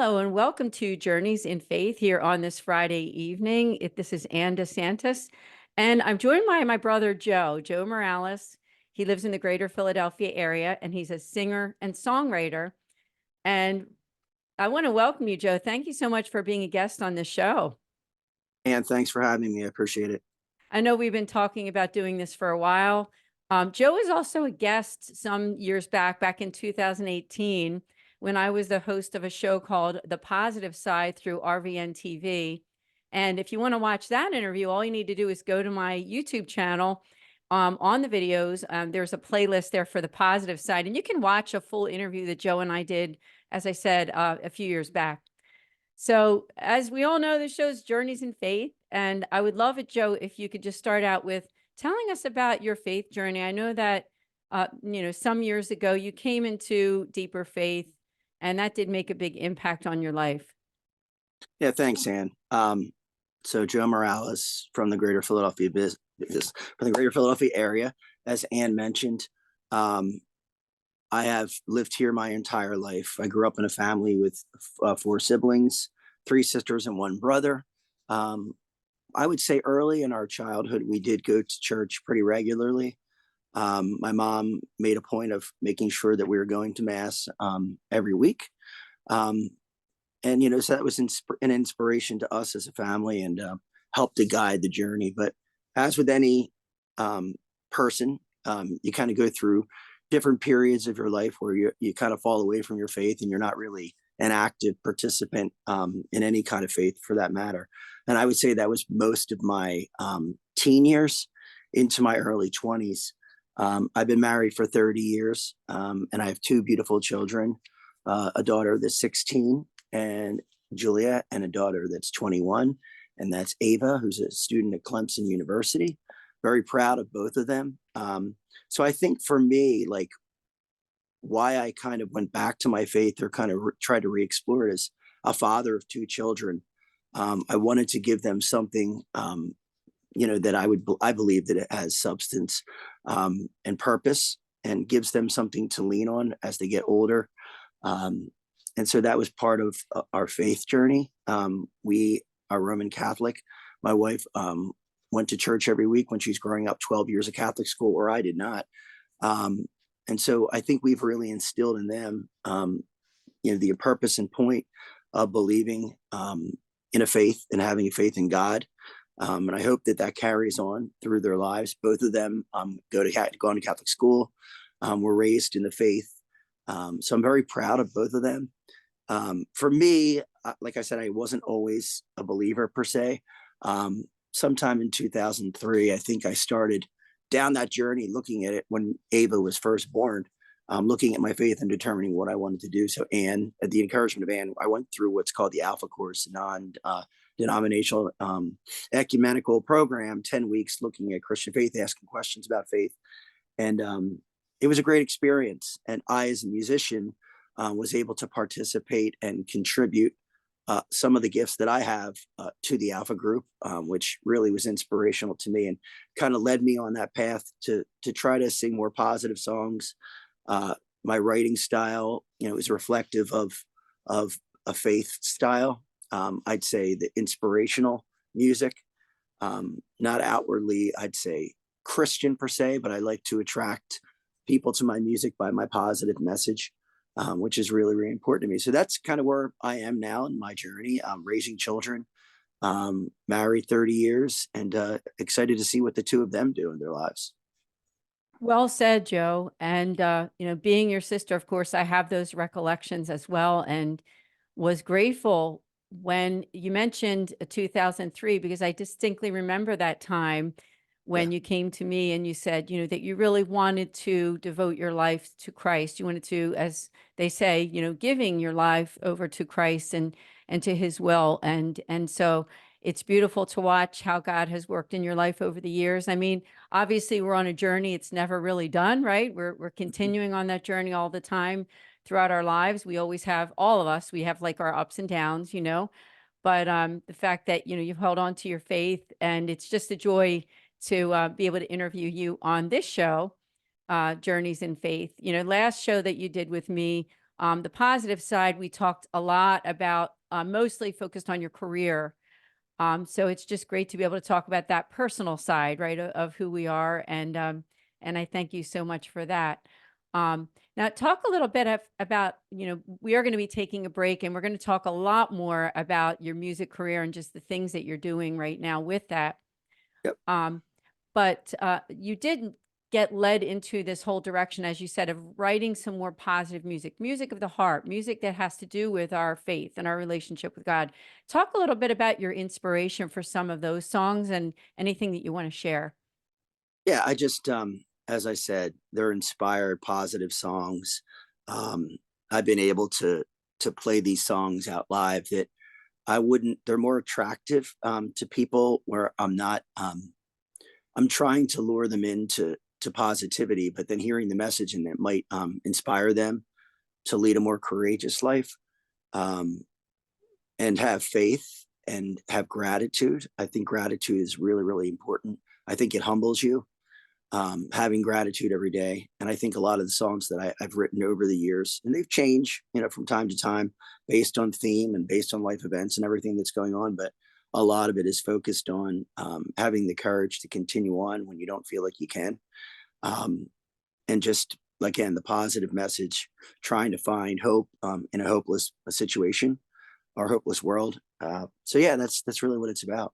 Hello and welcome to Journeys in Faith here on this Friday evening. This is Anne DeSantis, and I'm joined by my brother Joe Miralles. He lives in the greater Philadelphia area, and he's a singer and songwriter. And I want to welcome you, Joe. Thank you so much for being a guest on this show. And thanks for having me. I appreciate it. I know we've been talking about doing this for a while. Joe is also a guest some years back in 2018, when I was the host of a show called The Positive Side through RVN TV. And if you want to watch that interview, all you need to do is go to my YouTube channel. On the videos, there's a playlist there for The Positive Side, and you can watch a full interview that Joe and I did, as I said, a few years back. So, as we all know, the show's Journeys in Faith. And I would love it, Joe, if you could just start out with telling us about your faith journey. I know that, some years ago you came into deeper faith, and that did make a big impact on your life. Yeah, thanks, Ann. So Joe Miralles from the Greater Philadelphia from the Greater Philadelphia area, as Ann mentioned. I have lived here my entire life. I grew up in a family with four siblings, three sisters and one brother. I would say early in our childhood, we did go to church pretty regularly. My mom made a point of making sure that we were going to mass every week. And, so that was an inspiration to us as a family and helped to guide the journey. But as with any person, you kind of go through different periods of your life where you kind of fall away from your faith and you're not really an active participant in any kind of faith for that matter. And I would say that was most of my teen years into my early 20s. I've been married for 30 years and I have two beautiful children, a daughter that's 16 and Julia, and a daughter that's 21. And that's Ava, who's a student at Clemson University. Very proud of both of them. So I think for me, like why I kind of went back to my faith or kind of tried to re-explore it as a father of two children. I wanted to give them something, that I believe that it has substance and purpose and gives them something to lean on as they get older. And so that was part of our faith journey. We are Roman Catholic. My wife went to church every week when she's growing up, 12 years of Catholic school, where I did not. And so I think we've really instilled in them, the purpose and point of believing in a faith and having a faith in God. And I hope that carries on through their lives. Both of them going to Catholic school, were raised in the faith. So I'm very proud of both of them. For me, like I said, I wasn't always a believer per se. Sometime in 2003, I think I started down that journey looking at it when Ava was first born, looking at my faith and determining what I wanted to do. So Anne, at the encouragement of Anne, I went through what's called the Alpha Course, non-denominational ecumenical program, 10 weeks looking at Christian faith, asking questions about faith. And it was a great experience. And I, as a musician, was able to participate and contribute some of the gifts that I have to the Alpha group, which really was inspirational to me and kind of led me on that path to try to sing more positive songs. My writing style, is reflective of a faith style. I'd say the inspirational music, not outwardly, I'd say Christian per se, but I like to attract people to my music by my positive message. Which is really, really important to me. So that's kind of where I am now in my journey, raising children, married 30 years, and excited to see what the two of them do in their lives. Well said, Joe. And, being your sister, of course, I have those recollections as well, and was grateful when you mentioned 2003, because I distinctly remember that time Yeah. when you came to me and you said, that you really wanted to devote your life to Christ. You wanted to, as they say, giving your life over to Christ and to his will. And so it's beautiful to watch how God has worked in your life over the years. I mean, obviously we're on a journey. It's never really done, right? We're continuing on that journey all the time throughout our lives. We always have, all of us, we have like our ups and downs, but the fact that, you've held on to your faith, and it's just a joy to be able to interview you on this show, Journeys in Faith. Last show that you did with me The positive side, we talked a lot about, mostly focused on your career. So it's just great to be able to talk about that personal side, right, of who we are, and I thank you so much for that. Now, talk a little bit about, we are going to be taking a break, and we're going to talk a lot more about your music career and just the things that you're doing right now with that. Yep. But you did get led into this whole direction, as you said, of writing some more positive music, music of the heart, music that has to do with our faith and our relationship with God. Talk a little bit about your inspiration for some of those songs and anything that you want to share. Yeah, I just as I said, they're inspired, positive songs. Um, I've been able to play these songs out live that I wouldn't. They're more attractive to people where I'm trying to lure them into positivity, but then hearing the message and it might inspire them to lead a more courageous life, um, and have faith and have gratitude. I think gratitude is really, really important. I think it humbles you, having gratitude every day. And I think a lot of the songs that I've written over the years, and they've changed, from time to time based on theme and based on life events and everything that's going on. But a lot of it is focused on having the courage to continue on when you don't feel like you can. Um, and just, again, the positive message, trying to find hope in a hopeless situation or hopeless world. So yeah, that's really what it's about.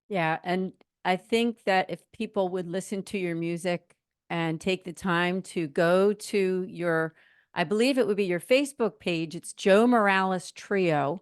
Yeah, and I think that if people would listen to your music and take the time to go to your, I believe it would be your Facebook page. It's Joe Miralles Trio,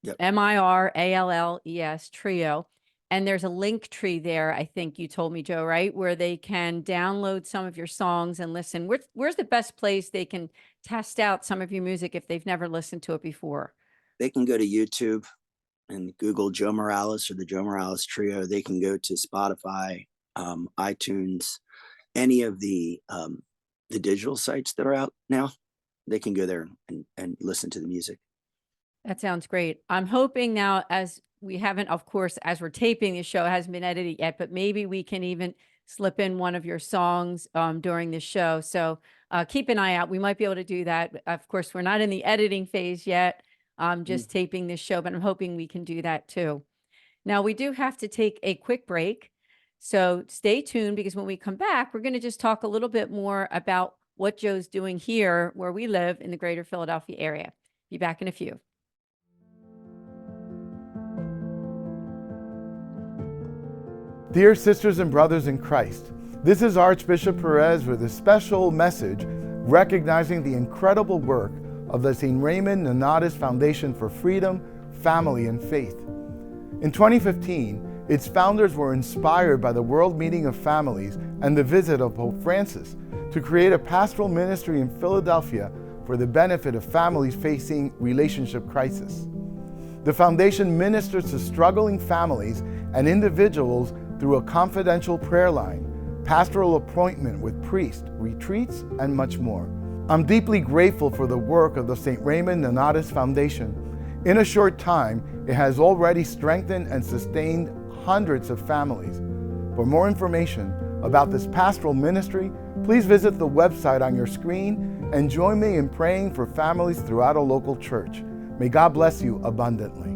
Yep. Miralles Trio. And there's a link tree there, I think you told me, Joe, right? Where they can download some of your songs and listen. Where's the best place they can test out some of your music if they've never listened to it before? They can go to YouTube and Google Joe Miralles or the Joe Miralles Trio. They can go to Spotify, iTunes, any of the digital sites that are out now. They can go there and listen to the music. That sounds great. I'm hoping now, as we haven't, of course, as we're taping the show, it hasn't been edited yet, but maybe we can even slip in one of your songs during the show. So keep an eye out. We might be able to do that. Of course, we're not in the editing phase yet. Mm. Just taping this show, but I'm hoping we can do that too. Now, we do have to take a quick break. So stay tuned, because when we come back, we're going to just talk a little bit more about what Joe's doing here where we live in the greater Philadelphia area. Be back in a few. Dear sisters and brothers in Christ, this is Archbishop Perez with a special message recognizing the incredible work of the St. Raymond Nonnatus Foundation for Freedom, Family, and Faith. In 2015, its founders were inspired by the World Meeting of Families and the visit of Pope Francis to create a pastoral ministry in Philadelphia for the benefit of families facing relationship crisis. The foundation ministers to struggling families and individuals through a confidential prayer line, pastoral appointment with priests, retreats, and much more. I'm deeply grateful for the work of the St. Raymond Nonnatus Foundation. In a short time, it has already strengthened and sustained hundreds of families. For more information about this pastoral ministry, please visit the website on your screen and join me in praying for families throughout a local church. May God bless you abundantly.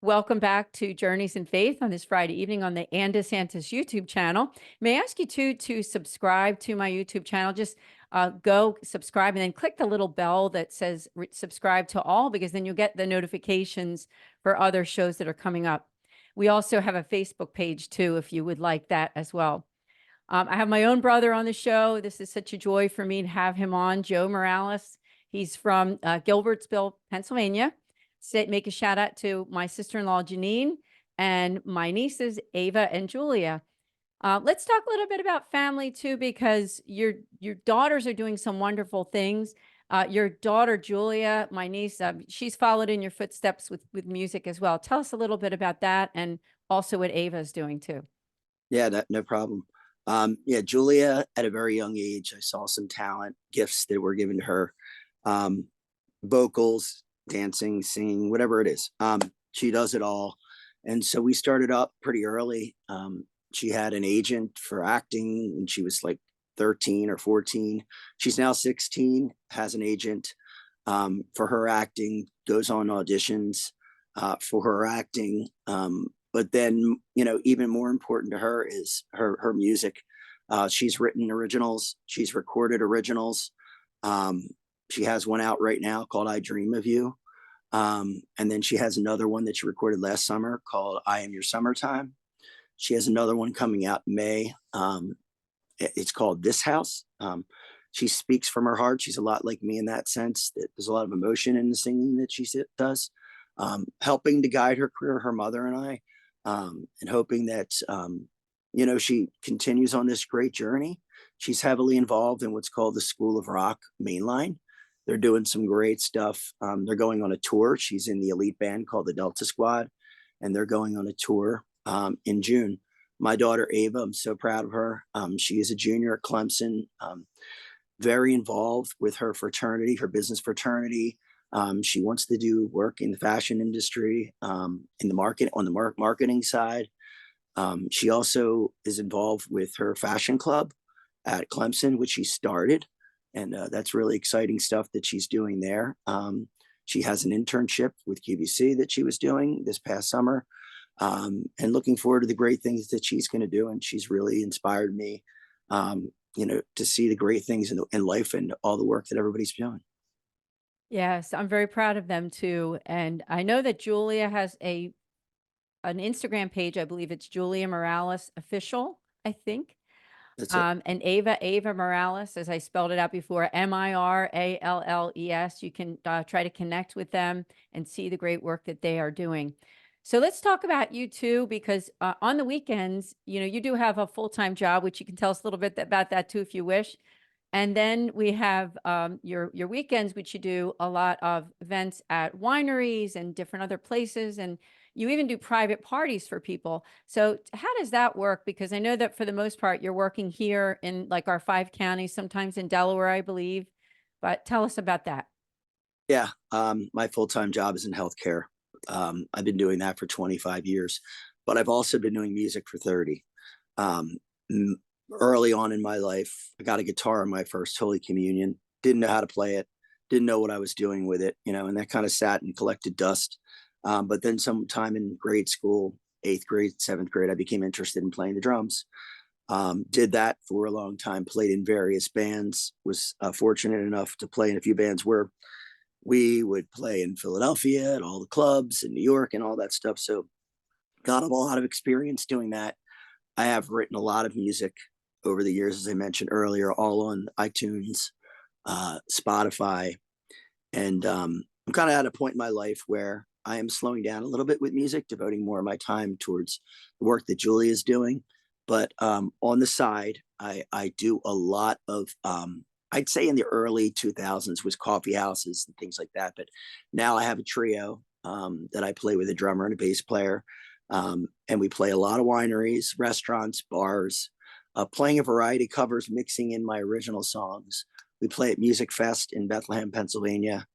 Welcome back to Journeys in Faith on this Friday evening on the Anne DeSantis YouTube channel. May I ask you to subscribe to my YouTube channel? Just go subscribe and then click the little bell that says subscribe to all, because then you'll get the notifications for other shows that are coming up. We also have a Facebook page too, if you would like that as well. I have my own brother on the show. This is such a joy for me to have him on, Joe Miralles. He's from Gilbertsville, Pennsylvania. Make a shout out to my sister-in-law, Janine, and my nieces, Ava and Julia. Let's talk a little bit about family too, because your daughters are doing some wonderful things. Your daughter, Julia, my niece, she's followed in your footsteps with music as well. Tell us a little bit about that, and also what Ava is doing too. Yeah, no problem. Yeah, Julia, at a very young age, I saw some talent, gifts that were given to her. Vocals, dancing, singing, whatever it is. She does it all. And so we started up pretty early. She had an agent for acting when she was like 13 or 14. She's now 16, has an agent for her acting, goes on auditions for her acting. But then, even more important to her is her music. She's written originals. She's recorded originals. She has one out right now called I Dream of You. And then she has another one that she recorded last summer called I Am Your Summertime. She has another one coming out in May. It's called This House. She speaks from her heart. She's a lot like me in that sense, that there's a lot of emotion in the singing that she does, helping to guide her career, her mother and I, and hoping that, she continues on this great journey. She's heavily involved in what's called the School of Rock Mainline. They're doing some great stuff. They're going on a tour. She's in the elite band called the Delta Squad, and they're going on a tour in June. My daughter, Ava, I'm so proud of her. She is a junior at Clemson, very involved with her fraternity, her business fraternity. She wants to do work in the fashion industry, in the market, on the marketing side. She also is involved with her fashion club at Clemson, which she started. And that's really exciting stuff that she's doing there. She has an internship with QVC that she was doing this past summer, and looking forward to the great things that she's going to do. And she's really inspired me, to see the great things in life and all the work that everybody's doing. Yes, I'm very proud of them too. And I know that Julia has an Instagram page. I believe it's Julia Miralles Official, I think. That's it. And Ava Miralles, as I spelled it out before, Miralles. You can try to connect with them and see the great work that they are doing. So let's talk about you too, because on the weekends, you do have a full-time job, which you can tell us a little bit about that too, if you wish. And then we have your weekends, which you do a lot of events at wineries and different other places. And you even do private parties for people. So how does that work? Because I know that for the most part, you're working here in like our 5 counties, sometimes in Delaware, I believe. But tell us about that. Yeah. My full-time job is in healthcare. I've been doing that for 25 years, but I've also been doing music for 30. Early on in my life, I got a guitar in my first Holy Communion, didn't know how to play it, didn't know what I was doing with it, and that kind of sat and collected dust. But then sometime in grade school, 8th grade, 7th grade, I became interested in playing the drums. Did that for a long time, played in various bands, was fortunate enough to play in a few bands where we would play in Philadelphia at all the clubs in New York and all that stuff. So got a lot of experience doing that. I have written a lot of music over the years, as I mentioned earlier, all on iTunes, Spotify. And I'm kind of at a point in my life where I am slowing down a little bit with music, devoting more of my time towards the work that Julie is doing. But on the side, I do a lot of, I'd say in the early 2000s was coffee houses and things like that. But now I have a trio that I play with, a drummer and a bass player. And we play a lot of wineries, restaurants, bars, playing a variety of covers, mixing in my original songs. We play at Music Fest in Bethlehem, Pennsylvania,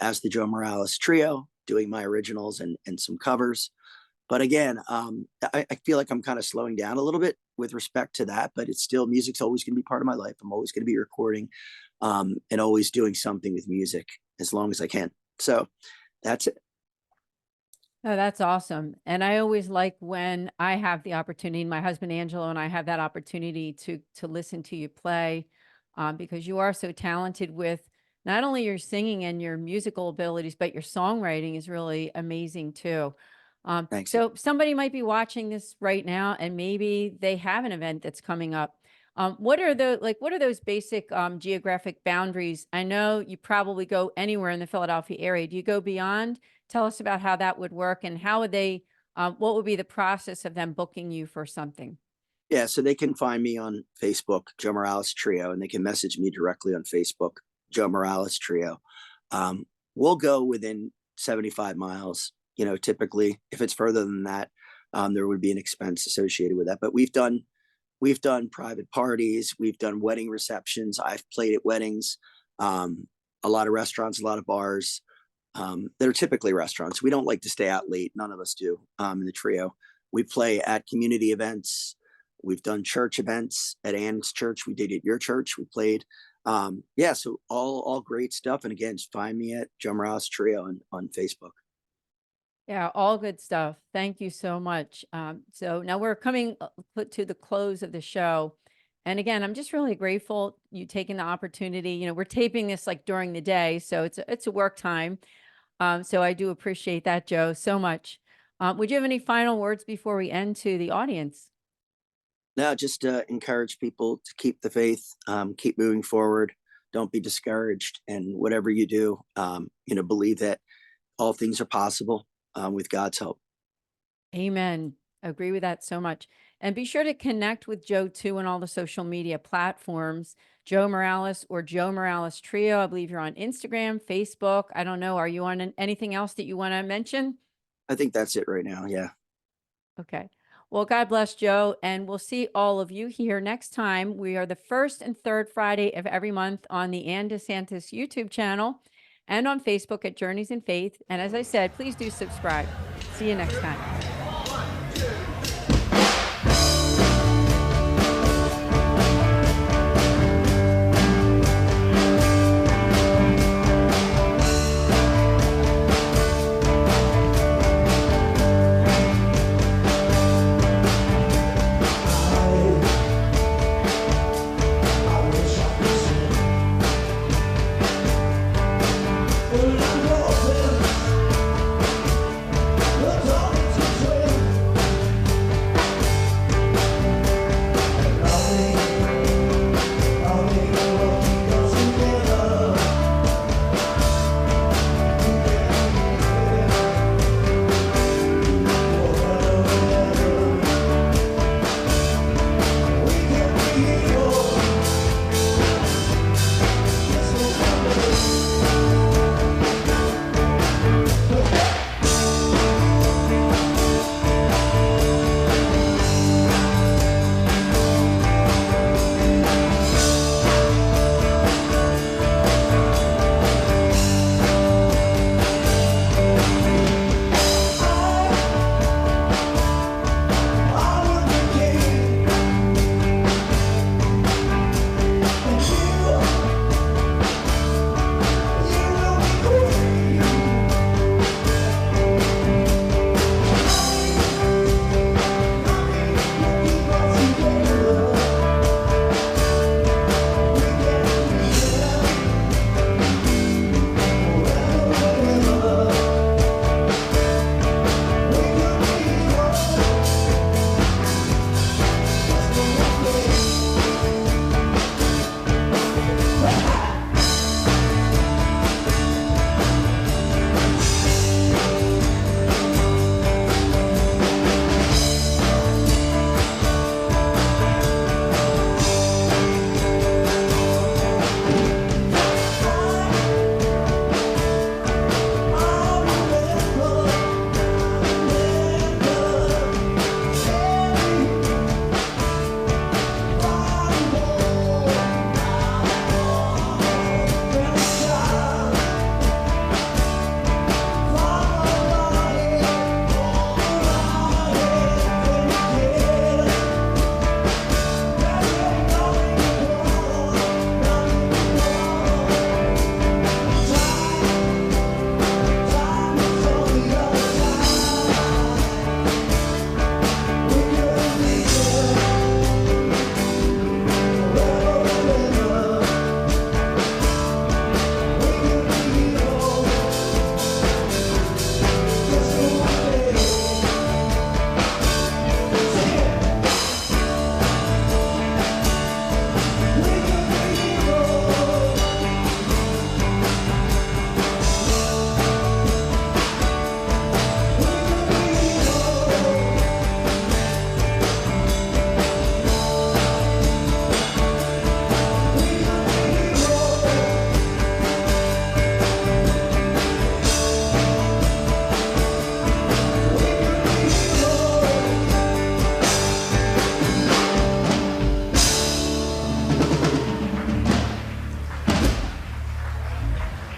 as the Joe Miralles Trio, doing my originals and some covers. But again, I feel like I'm kind of slowing down a little bit with respect to that, but it's still, music's always going to be part of my life. I'm always going to be recording and always doing something with music as long as I can. So that's it. Oh, that's awesome. And I always like when I have the opportunity, my husband Angelo and I have that opportunity to listen to you play, because you are so talented with not only your singing and your musical abilities, but your songwriting is really amazing too. Thanks. So somebody might be watching this right now and maybe they have an event that's coming up. What are what are those basic geographic boundaries? I know you probably go anywhere in the Philadelphia area. Do you go beyond? Tell us about how that would work and how would they, what would be the process of them booking you for something? Yeah, so they can find me on Facebook, Joe Miralles Trio, and they can message me directly on Facebook, Joe Miralles Trio. We'll go within 75 miles. You know, typically, if it's further than that, there would be an expense associated with that. But we've done private parties, we've done wedding receptions. I've played at weddings, a lot of restaurants, a lot of bars. That are typically restaurants. We don't like to stay out late. None of us do in the trio. We play at community events. We've done church events at Anne's church. We did at your church. We played. Yeah, so all great stuff. And again, just find me at Joe Miralles Trio on Facebook. Yeah, all good stuff. Thank you so much. So now we're coming put to the close of the show. And again, I'm just really grateful you taking the opportunity. You know, we're taping this like during the day, so it's a work time. So I do appreciate that, Joe, so much. Would you have any final words before we end to the audience? Now, just encourage people to keep the faith, keep moving forward. Don't be discouraged. And whatever you do, believe that all things are possible with God's help. Amen. Agree with that so much. And be sure to connect with Joe too on all the social media platforms. Joe Miralles or Joe Miralles Trio. I believe you're on Instagram, Facebook. I don't know. Are you on anything else that you want to mention? I think that's it right now. Yeah. Okay. Well, God bless Joe. And we'll see all of you here next time. We are the first and third Friday of every month on the Anne DeSantis YouTube channel and on Facebook at Journeys in Faith. And as I said, please do subscribe. See you next time.